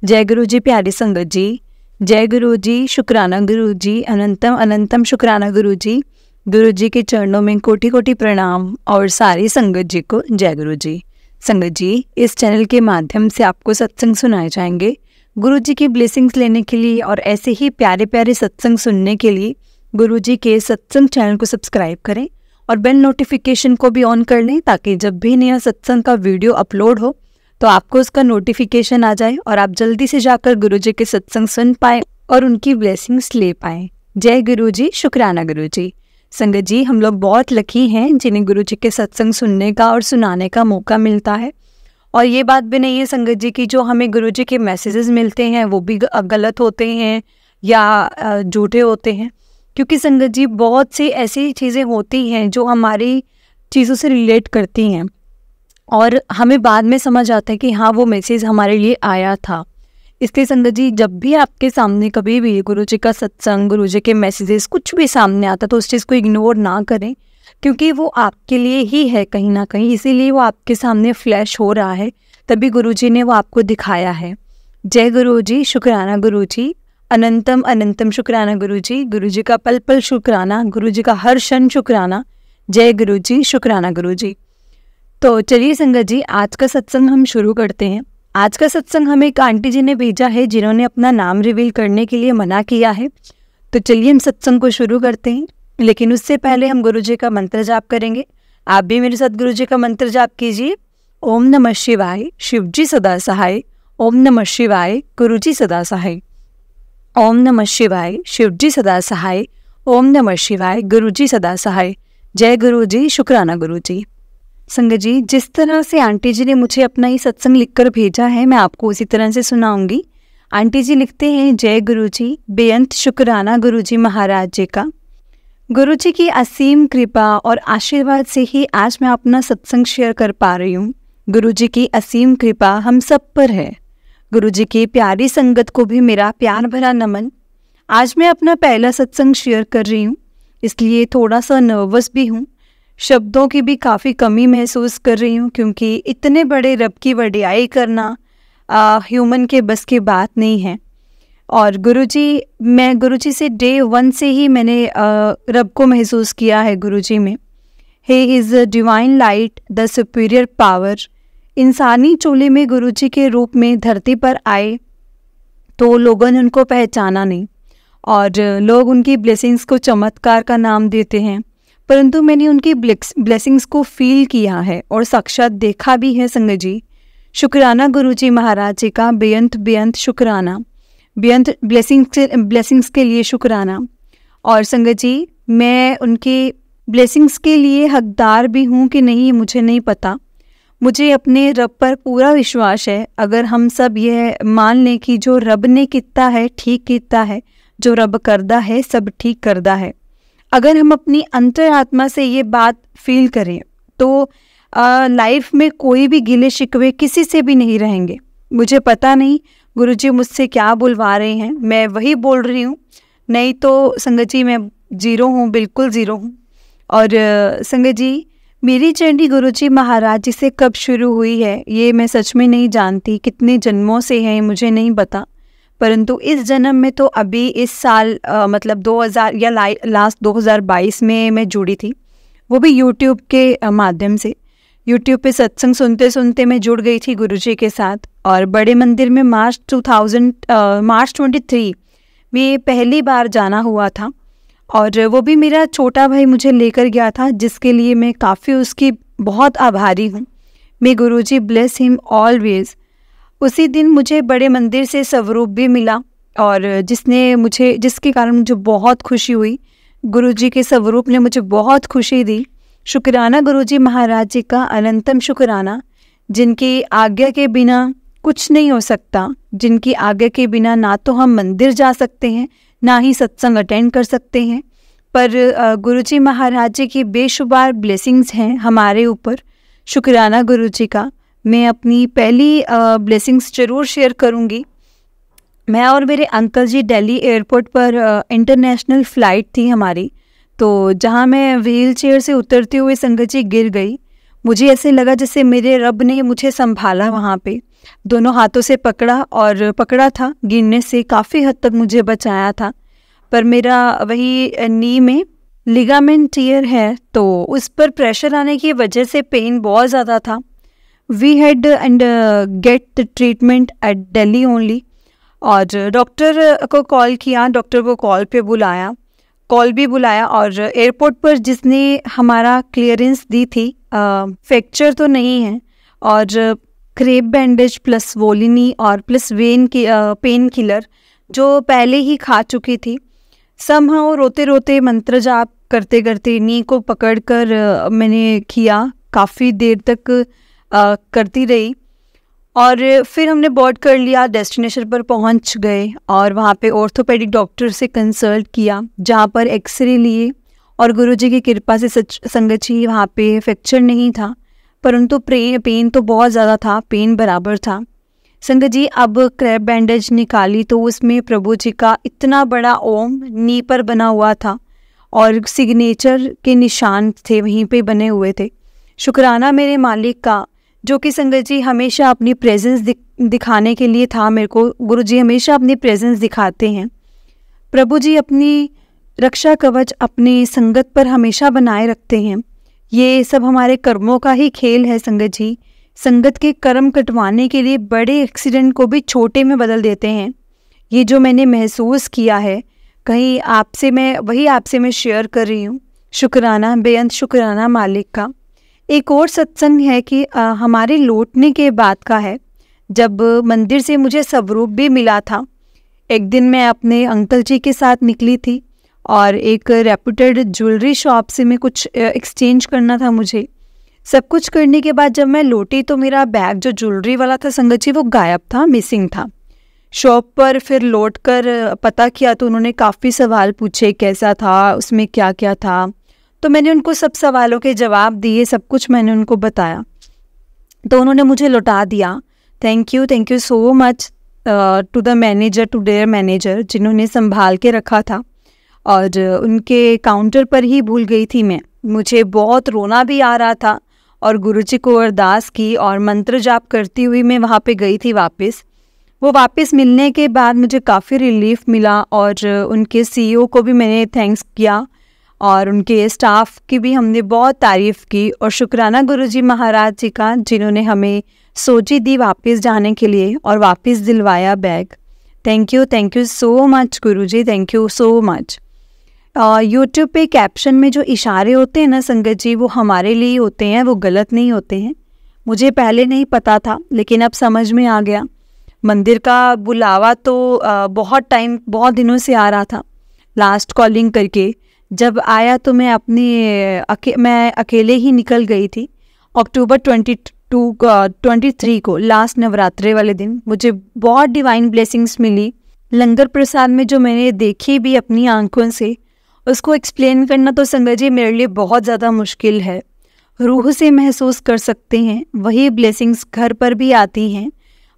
जय गुरु जी प्यारी संगत जी, जय गुरु जी, शुक्राना गुरु जी, अनंतम अनंतम शुक्राना गुरु जी के चरणों में कोटि कोटि प्रणाम और सारी संगत जी को जय गुरु जी। संगत जी, इस चैनल के माध्यम से आपको सत्संग सुनाए जाएंगे। गुरु जी की ब्लेसिंग्स लेने के लिए और ऐसे ही प्यारे प्यारे सत्संग सुनने के लिए गुरु जी के सत्संग चैनल को सब्सक्राइब करें और बेल नोटिफिकेशन को भी ऑन कर लें, ताकि जब भी नया सत्संग का वीडियो अपलोड हो तो आपको उसका नोटिफिकेशन आ जाए और आप जल्दी से जाकर गुरु जी के सत्संग सुन पाएँ और उनकी ब्लेसिंग्स ले पाएँ। जय गुरु जी, शुक्राना गुरु जी। संगत जी, हम लोग बहुत लकी हैं जिन्हें गुरु जी के सत्संग सुनने का और सुनाने का मौका मिलता है। और ये बात भी नहीं है संगत जी की जो हमें गुरु जी के मैसेजेस मिलते हैं वो भी गलत होते हैं या झूठे होते हैं, क्योंकि संगत जी बहुत सी ऐसी चीज़ें होती हैं जो हमारी चीज़ों से रिलेट करती हैं और हमें बाद में समझ आता है कि हाँ, वो मैसेज हमारे लिए आया था। इसलिए संगत जी, जब भी आपके सामने कभी भी गुरु जी का सत्संग, गुरु जी के मैसेजेस कुछ भी सामने आता तो उस चीज़ को इग्नोर ना करें, क्योंकि वो आपके लिए ही है कहीं ना कहीं, इसीलिए वो आपके सामने फ्लैश हो रहा है, तभी गुरु जी ने वो आपको दिखाया है। जय गुरु जी, शुक्राना गुरु जी, अनंतम अनंतम शुक्राना गुरु जी का पल पल शुक्राना, गुरु जी का हर क्षण शुक्राना। जय गुरु जी, शुक्राना गुरु जी। तो चलिए संगत जी, आज का सत्संग हम शुरू करते हैं। आज का सत्संग हमें एक आंटी जी ने भेजा है जिन्होंने अपना नाम रिवील करने के लिए मना किया है। तो चलिए हम सत्संग को शुरू करते हैं, लेकिन उससे पहले हम गुरु जी का मंत्र जाप करेंगे। आप भी मेरे साथ गुरु जी का मंत्र जाप कीजिए। ओम नमः शिवाय, शिव जी सदा सहाय। ओम नमः शिवाय, गुरु जी सदा सहाय। ओम नमः शिवाय, शिव जी सदा सहाय। ओम नमः शिवाय, गुरु जी सदा सहाय। जय गुरु जी, शुक्राना गुरु जी। संगत जी, जिस तरह से आंटी जी ने मुझे अपना ये सत्संग लिखकर भेजा है, मैं आपको उसी तरह से सुनाऊंगी। आंटी जी लिखते हैं, जय गुरु जी, बेअंत शुक्राना गुरु जी महाराज जी का। गुरु जी की असीम कृपा और आशीर्वाद से ही आज मैं अपना सत्संग शेयर कर पा रही हूँ। गुरु जी की असीम कृपा हम सब पर है। गुरु जी की प्यारी संगत को भी मेरा प्यार भरा नमन। आज मैं अपना पहला सत्संग शेयर कर रही हूँ, इसलिए थोड़ा सा नर्वस भी हूँ। शब्दों की भी काफ़ी कमी महसूस कर रही हूँ, क्योंकि इतने बड़े रब की वडियाई करना ह्यूमन के बस की बात नहीं है। और मैं गुरुजी से डे 1 से ही मैंने रब को महसूस किया है गुरुजी में। He is divine light, the superior power. इंसानी चोले में गुरुजी के रूप में धरती पर आए तो लोगों ने उनको पहचाना नहीं और लोग उनकी ब्लेसिंग्स को चमत्कार का नाम देते हैं, परंतु मैंने उनकी ब्लेसिंग्स को फील किया है और साक्षात देखा भी है। संगत जी, शुक्राना गुरु जी महाराज जी का बेअंत बेअंत शुक्राना, बेअंत ब्लेसिंग्स के लिए शुक्राना। और संगत जी, मैं उनकी ब्लेसिंग्स के लिए हकदार भी हूँ कि नहीं मुझे नहीं पता। मुझे अपने रब पर पूरा विश्वास है। अगर हम सब यह मान लें कि जो रब ने किया है ठीक किया है, जो रब करदा है सब ठीक करदा है, अगर हम अपनी अंतरात्मा से ये बात फील करें तो लाइफ में कोई भी गिले शिकवे किसी से भी नहीं रहेंगे। मुझे पता नहीं गुरुजी मुझसे क्या बुलवा रहे हैं, मैं वही बोल रही हूँ, नहीं तो संगत जी मैं ज़ीरो हूँ, बिल्कुल ज़ीरो हूँ। और संगत जी, मेरी जर्नी गुरुजी महाराज जी से कब शुरू हुई है ये मैं सच में नहीं जानती, कितने जन्मों से है मुझे नहीं पता, परंतु इस जन्म में तो अभी इस साल मतलब 2000 या लास्ट 2022 में मैं जुड़ी थी, वो भी यूट्यूब के माध्यम से। यूट्यूब पे सत्संग सुनते सुनते मैं जुड़ गई थी गुरुजी के साथ। और बड़े मंदिर में मार्च 23 में पहली बार जाना हुआ था और वो भी मेरा छोटा भाई मुझे लेकर गया था, जिसके लिए मैं काफ़ी उसकी बहुत आभारी हूँ। मे गुरुजी ब्लेस हिम ऑलवेज। उसी दिन मुझे बड़े मंदिर से स्वरूप भी मिला और जिसके कारण मुझे बहुत खुशी हुई। गुरुजी के स्वरूप ने मुझे बहुत खुशी दी। शुक्राना गुरुजी महाराज जी का अनंतम शुक्राना, जिनकी आज्ञा के बिना कुछ नहीं हो सकता, जिनकी आज्ञा के बिना ना तो हम मंदिर जा सकते हैं ना ही सत्संग अटेंड कर सकते हैं, पर गुरुजी महाराज जी की बेशुमार ब्लेसिंग्स हैं हमारे ऊपर। शुक्राना गुरुजी का। मैं अपनी पहली ब्लेसिंग्स ज़रूर शेयर करूँगी। मैं और मेरे अंकल जी दिल्ली एयरपोर्ट पर इंटरनेशनल फ़्लाइट थी हमारी, तो जहाँ मैं व्हील चेयर से उतरते हुए संगत जी गिर गई। मुझे ऐसे लगा जैसे मेरे रब ने मुझे संभाला वहाँ पे, दोनों हाथों से पकड़ा था, गिरने से काफ़ी हद तक मुझे बचाया था। पर मेरा वही नी में लिगामेंट टियर है, तो उस पर प्रेशर आने की वजह से पेन बहुत ज़्यादा था। We had and get the treatment at Delhi only. और डॉक्टर को कॉल किया, डॉक्टर को कॉल भी बुलाया और एयरपोर्ट पर जिसने हमारा क्लियरेंस दी थी, फ्रैक्चर तो नहीं है, और क्रेप बैंडेज प्लस वोलिनी और प्लस पेन किलर जो पहले ही खा चुकी थी। समहाउ रोते रोते मंत्र जाप करते करते नी को पकड़कर मैंने किया, काफ़ी देर तक करती रही। और फिर हमने बोर्ड कर लिया, डेस्टिनेशन पर पहुंच गए और वहाँ पे ऑर्थोपेडिक डॉक्टर से कंसल्ट किया, जहाँ पर एक्सरे लिए। और गुरुजी की कृपा से संगत जी वहाँ पे फ्रैक्चर नहीं था, परंतु पेन तो बहुत ज़्यादा था, पेन बराबर था। संगत जी अब क्रैप बैंडेज निकाली तो उसमें प्रभु जी का इतना बड़ा ओम नी पर बना हुआ था और सिग्नेचर के निशान थे वहीं पे बने हुए थे। शुक्राना मेरे मालिक का, जो कि संगत जी हमेशा अपनी प्रेजेंस दिखाने के लिए था। मेरे को गुरु जी हमेशा अपनी प्रेजेंस दिखाते हैं। प्रभु जी अपनी रक्षा कवच अपनी संगत पर हमेशा बनाए रखते हैं। ये सब हमारे कर्मों का ही खेल है संगत जी। संगत के कर्म कटवाने के लिए बड़े एक्सीडेंट को भी छोटे में बदल देते हैं। ये जो मैंने महसूस किया है, कहीं आपसे मैं शेयर कर रही हूँ। शुक्राना, बेअंत शुक्राना मालिक का। एक और सत्संग है कि हमारे लौटने के बाद का है, जब मंदिर से मुझे स्वरूप भी मिला था। एक दिन मैं अपने अंकल जी के साथ निकली थी और एक रेप्यूटेड ज्वेलरी शॉप से मैं कुछ एक्सचेंज करना था मुझे। सब कुछ करने के बाद जब मैं लौटी तो मेरा बैग जो ज्वेलरी वाला था संगत जी वो गायब था, मिसिंग था। शॉप पर फिर लौट कर पता किया तो उन्होंने काफ़ी सवाल पूछे, कैसा था, उसमें क्या क्या था। तो मैंने उनको सब सवालों के जवाब दिए, सब कुछ मैंने उनको बताया, तो उन्होंने मुझे लौटा दिया। Thank you so much to their manager जिन्होंने संभाल के रखा था। और उनके काउंटर पर ही भूल गई थी मैं। मुझे बहुत रोना भी आ रहा था और गुरुजी को अरदास की और मंत्र जाप करती हुई मैं वहाँ पे गई थी वापस। वो वापस मिलने के बाद मुझे काफ़ी रिलीफ मिला और उनके सीईओ को भी मैंने थैंक्स किया और उनके स्टाफ की भी हमने बहुत तारीफ़ की। और शुक्राना गुरुजी महाराज जी का, जिन्होंने हमें सोची दी वापस जाने के लिए और वापस दिलवाया bag. Thank you so much Guruji, thank you so much. YouTube पे कैप्शन में जो इशारे होते हैं ना संगत जी, वो हमारे लिए होते हैं, वो गलत नहीं होते हैं। मुझे पहले नहीं पता था, लेकिन अब समझ में आ गया। मंदिर का बुलावा तो बहुत दिनों से आ रहा था। लास्ट कॉलिंग करके जब आया तो मैं अकेले ही निकल गई थी। अक्टूबर 23 को लास्ट नवरात्रे वाले दिन मुझे बहुत डिवाइन ब्लेसिंग्स मिली। लंगर प्रसाद में जो मैंने देखी भी अपनी आंखों से, उसको एक्सप्लेन करना तो संगत जी मेरे लिए बहुत ज़्यादा मुश्किल है। रूह से महसूस कर सकते हैं, वही ब्लेसिंग्स घर पर भी आती हैं।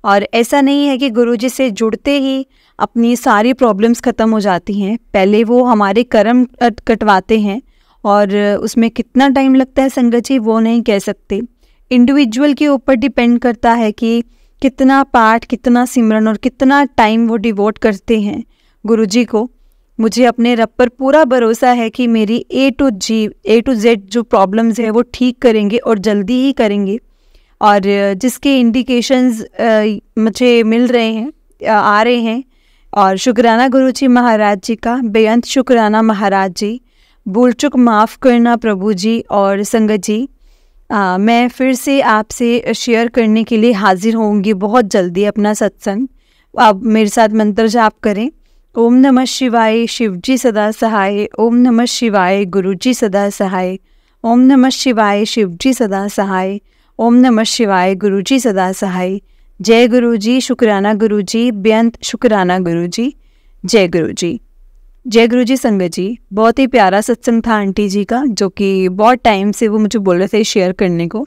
और ऐसा नहीं है कि गुरुजी से जुड़ते ही अपनी सारी प्रॉब्लम्स ख़त्म हो जाती हैं। पहले वो हमारे कर्म कटवाते हैं और उसमें कितना टाइम लगता है संगत जी वो नहीं कह सकते। इंडिविजुअल के ऊपर डिपेंड करता है कि कितना पाठ, कितना सिमरन और कितना टाइम वो डिवोट करते हैं गुरुजी को। मुझे अपने रब पर पूरा भरोसा है कि मेरी A to Z जो प्रॉब्लम्स है वो ठीक करेंगे और जल्दी ही करेंगे। और जिसके इंडिकेशंस मुझे मिल रहे हैं, आ रहे हैं। और शुक्राना गुरुजी महाराज जी का, बेअंत शुक्राना महाराज जी। भूल चूक माफ़ करना प्रभु जी और संगत जी। मैं फिर से आपसे शेयर करने के लिए हाजिर होंगी बहुत जल्दी अपना सत्संग। आप मेरे साथ मंत्र जाप करें। ओम नमः शिवाय, शिवजी सदा सहाय। ओम नमः शिवाय, गुरुजी सदा सहाय। ओम नमः शिवाय, शिवजी सदा सहाय। ओम नमः शिवाय, गुरुजी सदा सहाय। जय गुरुजी, शुक्राना गुरुजी, बेअंत शुक्राना गुरुजी। जय गुरुजी, जय गुरुजी। संगत जी बहुत ही प्यारा सत्संग था आंटी जी का, जो कि बहुत टाइम से वो मुझे बोल रहे थे शेयर करने को,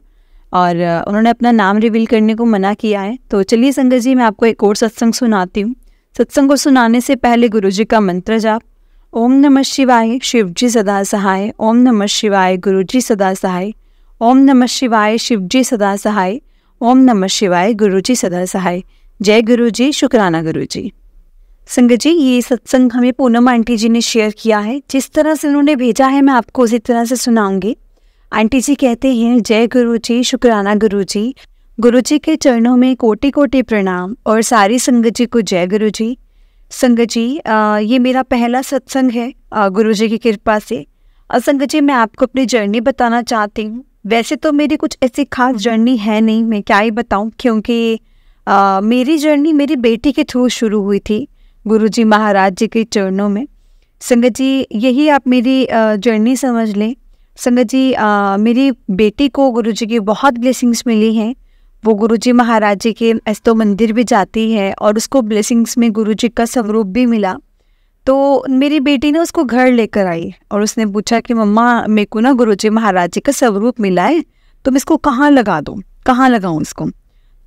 और उन्होंने अपना नाम रिवील करने को मना किया है। तो चलिए संगत जी मैं आपको एक और सत्संग सुनाती हूँ। सत्संग को सुनाने से पहले गुरुजी का मंत्र जाप। ओम नमः शिवाय, शिवजी सदा सहाय। ओम नमः शिवाय, गुरुजी सदा सहाय। ओम नमः शिवाय, शिवजी सदा सहाय। ओम नमः शिवाय। गुरुजी सदा सहाय। जय गुरुजी, शुक्राना गुरुजी। संगत जी, ये सत्संग हमें पूनम आंटी जी ने शेयर किया है। जिस तरह से उन्होंने भेजा है मैं आपको उसी तरह से सुनाऊंगी। आंटी जी कहते हैं, जय गुरुजी, शुक्राना गुरुजी। गुरुजी के चरणों में कोटि कोटि प्रणाम और सारी संगत जी को जय गुरुजी। संगत जी, ये मेरा पहला सत्संग है गुरुजी की कृपा से। और संगत जी, मैं आपको अपनी जर्नी बताना चाहती हूँ। वैसे तो मेरी कुछ ऐसी खास जर्नी है नहीं, मैं क्या ही बताऊँ, क्योंकि मेरी जर्नी मेरी बेटी के थ्रू शुरू हुई थी गुरुजी महाराज जी के चरणों में। संगत जी, यही आप मेरी जर्नी समझ लें। संगत जी, मेरी बेटी को गुरुजी की बहुत ब्लेसिंग्स मिली हैं। वो गुरुजी महाराज जी के ऐस्तो मंदिर भी जाती है और उसको ब्लेसिंग्स में गुरुजी का स्वरूप भी मिला। तो मेरी बेटी ने उसको घर लेकर आई और उसने पूछा कि मम्मा, मेरे को ना गुरुजी महाराज जी का स्वरूप मिला है, तो मैं इसको कहाँ लगा दूँ, कहाँ लगाऊँ इसको।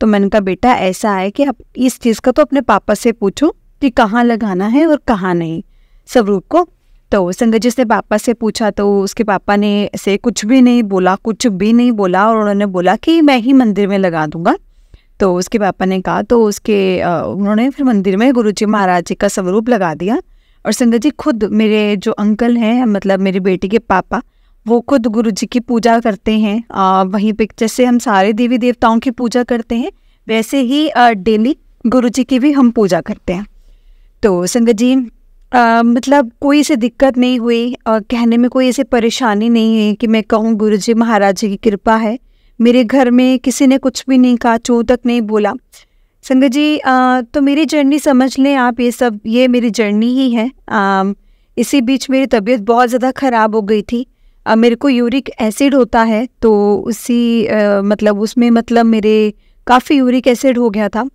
तो मैंने कहा, बेटा ऐसा है कि आप इस चीज़ का तो अपने पापा से पूछो कि कहाँ लगाना है और कहाँ नहीं स्वरूप को। तो संगत जी, से पापा से पूछा तो उसके पापा ने ऐसे कुछ भी नहीं बोला और उन्होंने बोला कि मैं ही मंदिर में लगा दूंगा। तो उसके पापा ने कहा, तो उन्होंने फिर मंदिर में गुरुजी महाराज जी का स्वरूप लगा दिया। और संगत जी, खुद मेरे जो अंकल हैं, मतलब मेरी बेटी के पापा, वो खुद गुरुजी की पूजा करते हैं। वहीं पे जैसे हम सारे देवी देवताओं की पूजा करते हैं, वैसे ही डेली गुरुजी की भी हम पूजा करते हैं। तो संगत जी, मतलब कोई ऐसी दिक्कत नहीं हुई और कहने में कोई ऐसी परेशानी नहीं है कि मैं कहूँ गुरुजी महाराज जी की कृपा है। मेरे घर में किसी ने कुछ भी नहीं कहा, चू तक नहीं बोला। संगत जी, तो मेरी जर्नी समझ लें आप, ये मेरी जर्नी ही है। इसी बीच मेरी तबीयत बहुत ज़्यादा ख़राब हो गई थी। मेरे को यूरिक एसिड होता है, तो उसमें मेरे काफ़ी यूरिक एसिड हो गया था।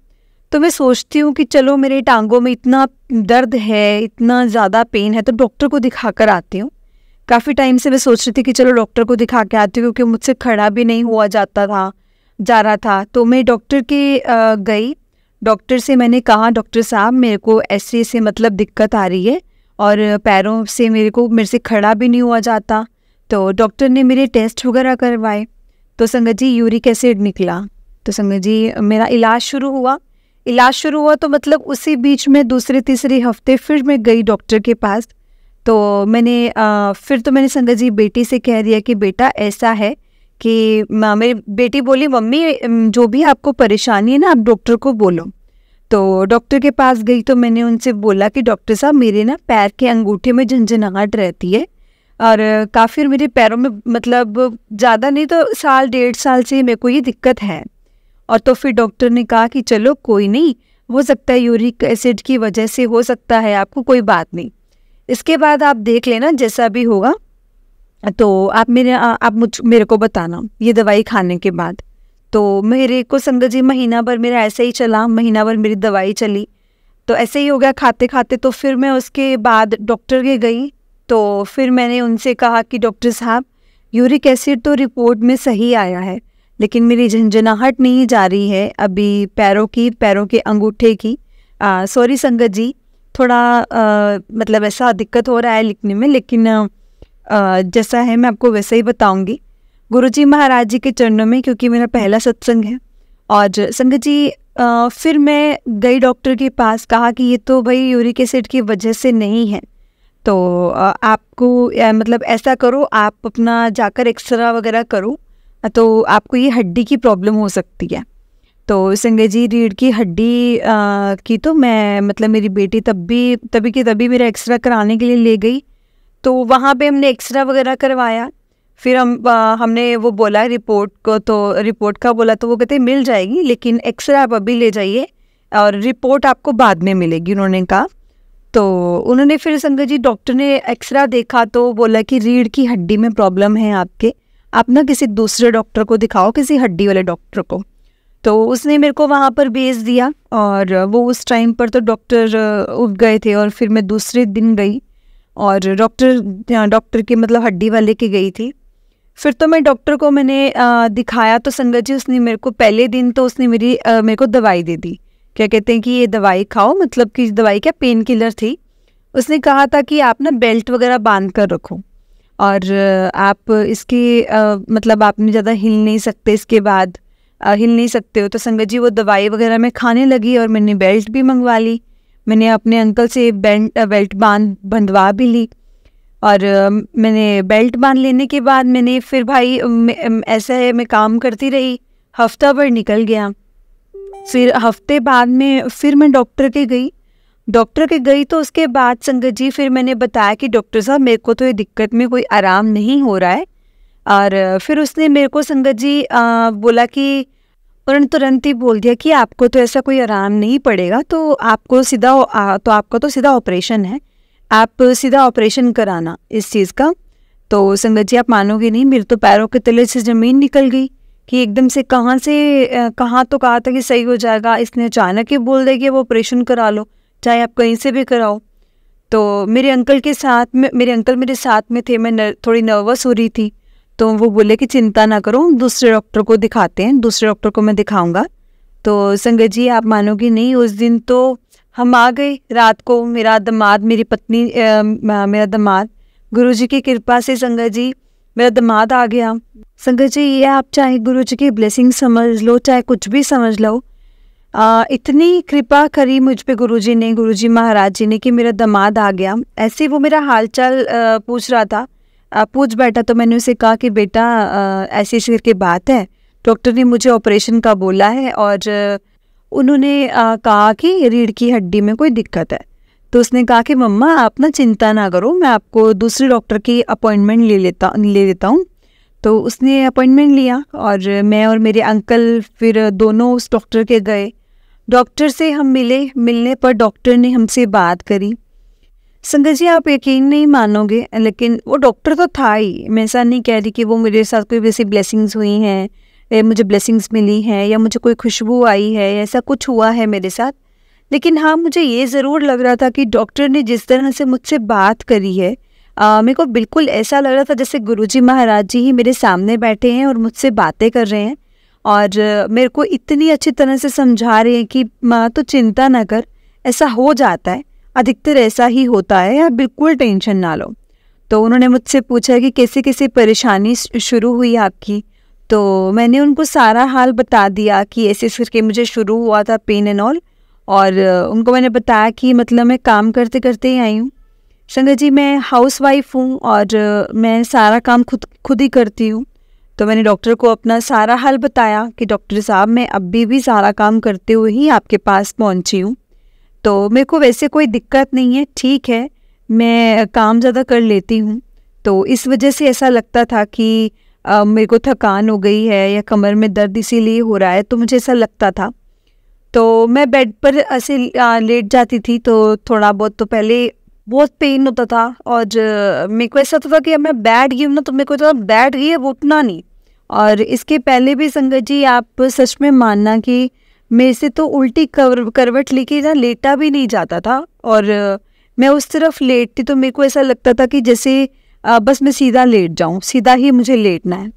तो मैं सोचती हूँ कि चलो, मेरे टांगों में इतना दर्द है, इतना ज़्यादा पेन है, तो डॉक्टर को दिखा कर आती हूँ। काफ़ी टाइम से मैं सोच रही थी कि चलो डॉक्टर को दिखा के आती हूँ, क्योंकि मुझसे खड़ा भी नहीं हुआ जा रहा था। तो मैं डॉक्टर के गई। डॉक्टर से मैंने कहा, डॉक्टर साहब, मेरे को ऐसे दिक्कत आ रही है और पैरों से मेरे से खड़ा भी नहीं हुआ जाता। तो डॉक्टर ने मेरे टेस्ट वगैरह करवाए, तो संगत जी यूरिक एसिड निकला। तो संगत जी, मेरा इलाज शुरू हुआ तो उसी बीच में दूसरे तीसरे हफ्ते फिर मैं गई डॉक्टर के पास। तो मैंने संगत जी बेटी से कह दिया कि बेटा ऐसा है कि मेरी बेटी बोली, मम्मी जो भी आपको परेशानी है ना, आप डॉक्टर को बोलो। तो डॉक्टर के पास गई तो मैंने उनसे बोला कि डॉक्टर साहब, मेरे ना पैर के अंगूठे में झंझनाहट रहती है और काफ़ी मेरे पैरों में ज़्यादा नहीं तो 1.5 साल से मेरे को ये दिक्कत है। और तो फिर डॉक्टर ने कहा कि चलो कोई नहीं, हो सकता है यूरिक एसिड की वजह से हो सकता है, आपको कोई बात नहीं, इसके बाद आप देख लेना, जैसा भी होगा तो आप मेरे को बताना ये दवाई खाने के बाद। तो मेरे को संगत जी महीना भर मेरा ऐसे ही चला, महीना भर मेरी दवाई चली, तो ऐसे ही हो गया खाते खाते। तो फिर मैं उसके बाद डॉक्टर के गई, तो फिर मैंने उनसे कहा कि डॉक्टर साहब, यूरिक एसिड तो रिपोर्ट में सही आया है, लेकिन मेरी झंझनाहट नहीं जा रही है अभी पैरों के अंगूठे की। सॉरी संगत जी, थोड़ा ऐसा दिक्कत हो रहा है लिखने में, लेकिन जैसा है मैं आपको वैसे ही बताऊंगी गुरुजी महाराज जी के चरणों में, क्योंकि मेरा पहला सत्संग है। और संगत जी, फिर मैं गई डॉक्टर के पास, कहा कि ये तो भाई यूरिक एसिड की वजह से नहीं है, तो आपको ऐसा करो, आप अपना जाकर एक्सरा वगैरह करो, तो आपको ये हड्डी की प्रॉब्लम हो सकती है। तो संगत जी, रीढ़ की हड्डी की तो मैं मेरी बेटी तभी मेरा एक्सरा कराने के लिए ले गई। तो वहाँ पे हमने एक्सरा वगैरह करवाया। फिर हमने वो बोला रिपोर्ट का बोला, तो वो कहते मिल जाएगी, लेकिन एक्सरा आप अभी ले जाइए और रिपोर्ट आपको बाद में मिलेगी, उन्होंने कहा। तो उन्होंने फिर संगत जी, डॉक्टर ने एक्सरा देखा तो बोला कि रीढ़ की हड्डी में प्रॉब्लम है आपके, आप ना किसी दूसरे डॉक्टर को दिखाओ, किसी हड्डी वाले डॉक्टर को। तो उसने मेरे को वहाँ पर भेज दिया और वो उस टाइम पर तो डॉक्टर उठ गए थे। और फिर मैं दूसरे दिन गई और डॉक्टर के हड्डी वाले के गई थी। फिर तो मैं डॉक्टर को मैंने दिखाया, तो संगत जी उसने मेरे को पहले दिन तो उसने मेरे को दवाई दे दी, क्या कहते हैं कि ये दवाई खाओ, कि दवाई क्या पेन किलर थी। उसने कहा था कि आप ना बेल्ट वगैरह बांध कर रखो और आप इसके आपने ज़्यादा हिल नहीं सकते इसके बाद, हिल नहीं सकते हो। तो संगत जी वो दवाई वगैरह मैं खाने लगी और मैंने बेल्ट भी मंगवा ली। मैंने अपने अंकल से बेल्ट बंधवा भी ली और मैंने बेल्ट बांध लेने के बाद मैंने फिर भाई ऐसा है मैं काम करती रही, हफ्ता भर निकल गया। फिर हफ्ते बाद में फिर मैं डॉक्टर के गई तो उसके बाद संगत जी फिर मैंने बताया कि डॉक्टर साहब मेरे को तो ये दिक्कत में कोई आराम नहीं हो रहा है। और फिर उसने मेरे को संगत जी बोला कि उन्होंने तुरंत ही बोल दिया कि आपको तो ऐसा कोई आराम नहीं पड़ेगा, तो आपका तो सीधा ऑपरेशन है, आप सीधा ऑपरेशन कराना इस चीज़ का। तो संगत जी आप मानोगे नहीं, मेरे तो पैरों के तले से ज़मीन निकल गई कि एकदम से कहाँ तो कहा था कि सही हो जाएगा, इसने अचानक ही बोल दिया कि वो ऑपरेशन करा लो, चाहे आप कहीं से भी कराओ। तो मेरे अंकल मेरे साथ में थे, मैं थोड़ी नर्वस हो रही थी। तो वो बोले कि चिंता ना करो, दूसरे डॉक्टर को दिखाते हैं, दूसरे डॉक्टर को मैं दिखाऊंगा। तो संगत जी आप मानोगे नहीं, उस दिन तो हम आ गए रात को, मेरा दमाद गुरुजी की कृपा से संगत जी मेरा दमाद आ गया। संगत जी ये आप चाहे गुरुजी की ब्लेसिंग समझ लो, चाहे कुछ भी समझ लो, इतनी कृपा करी मुझ पे गुरुजी महाराज जी ने कि मेरा दमाद आ गया। ऐसे वो मेरा हालचाल पूछ रहा था, पूछ बैठा। तो मैंने उसे कहा कि बेटा ऐसी करके बात है, डॉक्टर ने मुझे ऑपरेशन का बोला है और उन्होंने कहा कि रीढ़ की हड्डी में कोई दिक्कत है। तो उसने कहा कि मम्मा आप ना चिंता ना करो, मैं आपको दूसरे डॉक्टर की अपॉइंटमेंट ले लेता हूँ। तो उसने अपॉइंटमेंट लिया और मैं और मेरे अंकल फिर दोनों उस डॉक्टर के गए। डॉक्टर से हम मिलने पर डॉक्टर ने हमसे बात करी। संगत जी आप यकीन नहीं मानोगे, लेकिन वो डॉक्टर तो था ही। मैं ऐसा नहीं कह रही कि वो मेरे साथ कोई वैसी ब्लेसिंग्स हुई हैं, मुझे ब्लेसिंग्स मिली हैं या मुझे कोई खुशबू आई है, ऐसा कुछ हुआ है मेरे साथ। लेकिन हाँ मुझे ये ज़रूर लग रहा था कि डॉक्टर ने जिस तरह से मुझसे बात करी है, मेरे को बिल्कुल ऐसा लग रहा था जैसे गुरुजी महाराज जी ही मेरे सामने बैठे हैं और मुझसे बातें कर रहे हैं और मेरे को इतनी अच्छी तरह से समझा रहे हैं कि माँ तो चिंता ना कर, ऐसा हो जाता है, अधिकतर ऐसा ही होता है, या बिल्कुल टेंशन ना लो। तो उन्होंने मुझसे पूछा कि कैसे कैसे परेशानी शुरू हुई आपकी। तो मैंने उनको सारा हाल बता दिया कि ऐसे करके मुझे शुरू हुआ था पेन एंड ऑल। और उनको मैंने बताया कि मतलब मैं काम करते करते ही आई हूँ। संगत जी मैं हाउसवाइफ हूँ और मैं सारा काम खुद ही करती हूँ। तो मैंने डॉक्टर को अपना सारा हाल बताया कि डॉक्टर साहब मैं अभी भी सारा काम करते हुए ही आपके पास पहुँची हूँ, तो मेरे को वैसे कोई दिक्कत नहीं है, ठीक है, मैं काम ज़्यादा कर लेती हूँ। तो इस वजह से ऐसा लगता था कि मेरे को थकान हो गई है या कमर में दर्द इसीलिए हो रहा है, तो मुझे ऐसा लगता था। तो मैं बेड पर ऐसे लेट जाती थी तो थोड़ा बहुत तो पहले बहुत पेन होता था और मेरे को ऐसा था कि अब मैं बैठ गई हूँ ना, तो मेरे को तो बैठ गई है, वो उठना नहीं। और इसके पहले भी संगत जी आप सच में मानना कि मेरे से तो उल्टी करवट लेके ना लेटा भी नहीं जाता था और मैं उस तरफ लेटती तो मेरे को ऐसा लगता था कि जैसे बस मैं सीधा लेट जाऊं, सीधा ही मुझे लेटना है।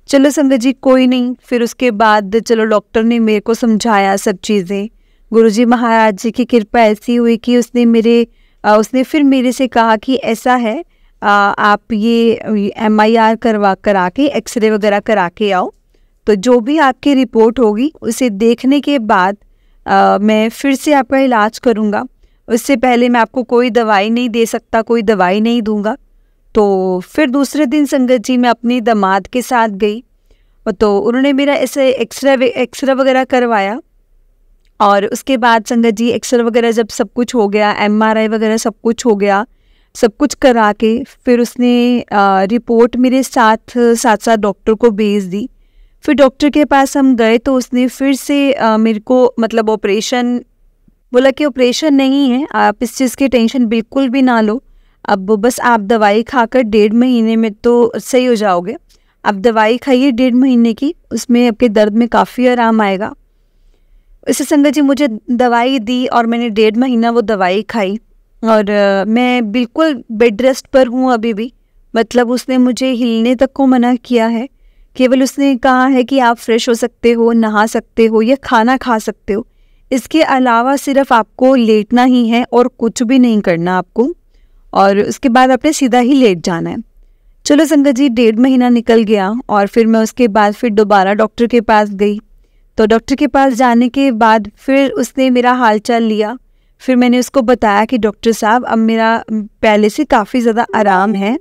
चलो संगत जी कोई नहीं, फिर उसके बाद चलो डॉक्टर ने मेरे को समझाया सब चीज़ें। गुरुजी महाराज जी की कृपा ऐसी हुई कि उसने फिर मेरे से कहा कि ऐसा है, आप ये MIR करा के एक्सरे वगैरह करा के आओ, तो जो भी आपकी रिपोर्ट होगी उसे देखने के बाद मैं फिर से आपका इलाज करूँगा। उससे पहले मैं आपको कोई दवाई नहीं दे सकता, कोई दवाई नहीं दूंगा। तो फिर दूसरे दिन संगत जी मैं अपनी दामाद के साथ गई, तो उन्होंने मेरा ऐसे एक्सरे वगैरह करवाया। और उसके बाद संगत जी एक्सरे वगैरह जब सब कुछ हो गया, MRI वगैरह सब कुछ हो गया, सब कुछ करा के फिर उसने रिपोर्ट मेरे साथ साथ डॉक्टर को भेज दी। फिर डॉक्टर के पास हम गए तो उसने फिर से मेरे को मतलब ऑपरेशन बोला कि ऑपरेशन नहीं है, आप इस चीज़ की टेंशन बिल्कुल भी ना लो, अब बस आप दवाई खाकर 1.5 महीने में तो सही हो जाओगे। आप दवाई खाइए 1.5 महीने की, उसमें आपके दर्द में काफ़ी आराम आएगा। इससे संगत जी मुझे दवाई दी और मैंने 1.5 महीना वो दवाई खाई और मैं बिल्कुल बेड रेस्ट पर हूँ अभी भी। मतलब उसने मुझे हिलने तक को मना किया है, केवल उसने कहा है कि आप फ्रेश हो सकते हो, नहा सकते हो या खाना खा सकते हो, इसके अलावा सिर्फ आपको लेटना ही है और कुछ भी नहीं करना आपको, और उसके बाद आपने सीधा ही लेट जाना है। चलो संगत जी 1.5 महीना निकल गया और फिर मैं उसके बाद फिर दोबारा डॉक्टर के पास गई। तो डॉक्टर के पास जाने के बाद फिर उसने मेरा हालचाल लिया। फिर मैंने उसको बताया कि डॉक्टर साहब अब मेरा पहले से काफ़ी ज़्यादा आराम है,